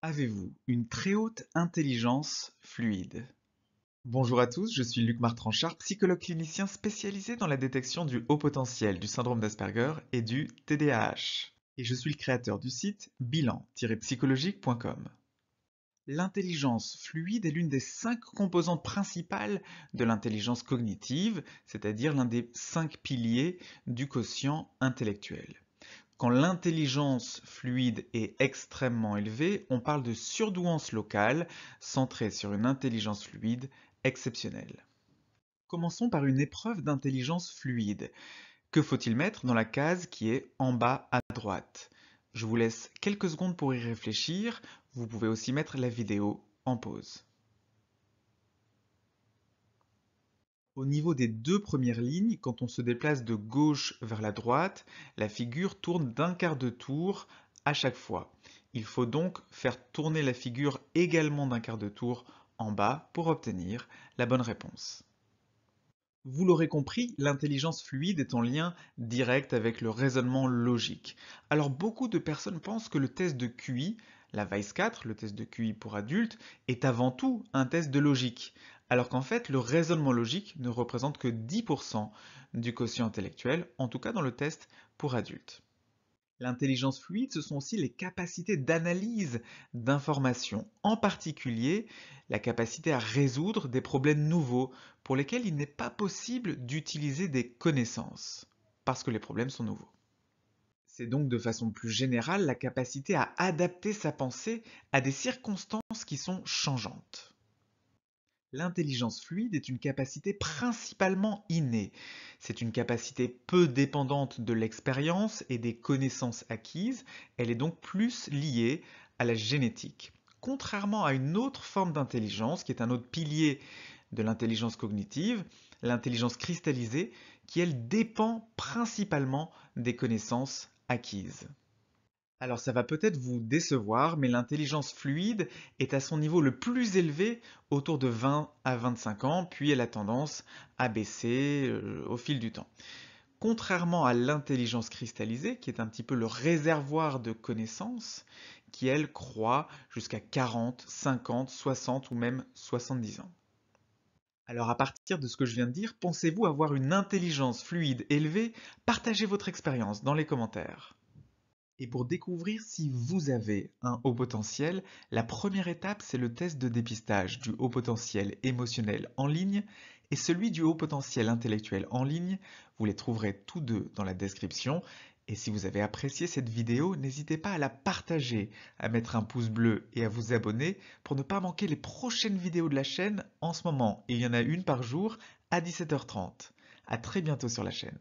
Avez-vous une très haute intelligence fluide? Bonjour à tous, je suis Luc Martranchard, psychologue clinicien spécialisé dans la détection du haut potentiel, du syndrome d'Asperger et du TDAH. Et je suis le créateur du site bilan-psychologique.com. L'intelligence fluide est l'une des 5 composantes principales de l'intelligence cognitive, c'est-à-dire l'un des 5 piliers du quotient intellectuel. Quand l'intelligence fluide est extrêmement élevée, on parle de surdouance locale centrée sur une intelligence fluide exceptionnelle. Commençons par une épreuve d'intelligence fluide. Que faut-il mettre dans la case qui est en bas à droite? Je vous laisse quelques secondes pour y réfléchir. Vous pouvez aussi mettre la vidéo en pause. Au niveau des 2 premières lignes, quand on se déplace de gauche vers la droite, la figure tourne d'un quart de tour à chaque fois. Il faut donc faire tourner la figure également d'un quart de tour en bas pour obtenir la bonne réponse. Vous l'aurez compris, l'intelligence fluide est en lien direct avec le raisonnement logique. Alors beaucoup de personnes pensent que le test de QI, la Vice-4, le test de QI pour adultes, est avant tout un test de logique, alors qu'en fait le raisonnement logique ne représente que 10% du quotient intellectuel, en tout cas dans le test pour adultes. L'intelligence fluide, ce sont aussi les capacités d'analyse d'informations, en particulier la capacité à résoudre des problèmes nouveaux pour lesquels il n'est pas possible d'utiliser des connaissances, parce que les problèmes sont nouveaux. C'est donc de façon plus générale la capacité à adapter sa pensée à des circonstances qui sont changeantes. L'intelligence fluide est une capacité principalement innée. C'est une capacité peu dépendante de l'expérience et des connaissances acquises. Elle est donc plus liée à la génétique. Contrairement à une autre forme d'intelligence, qui est un autre pilier de l'intelligence cognitive, l'intelligence cristallisée, qui elle dépend principalement des connaissances acquises. Alors ça va peut-être vous décevoir, mais l'intelligence fluide est à son niveau le plus élevé autour de 20 à 25 ans, puis elle a tendance à baisser au fil du temps. Contrairement à l'intelligence cristallisée, qui est un petit peu le réservoir de connaissances, qui elle croît jusqu'à 40, 50, 60 ou même 70 ans. Alors à partir de ce que je viens de dire, pensez-vous avoir une intelligence fluide élevée? Partagez votre expérience dans les commentaires. Et pour découvrir si vous avez un haut potentiel, la première étape, c'est le test de dépistage du haut potentiel émotionnel en ligne et celui du haut potentiel intellectuel en ligne. Vous les trouverez tous deux dans la description. Et si vous avez apprécié cette vidéo, n'hésitez pas à la partager, à mettre un pouce bleu et à vous abonner pour ne pas manquer les prochaines vidéos de la chaîne en ce moment. Et il y en a une par jour à 17h30. À très bientôt sur la chaîne.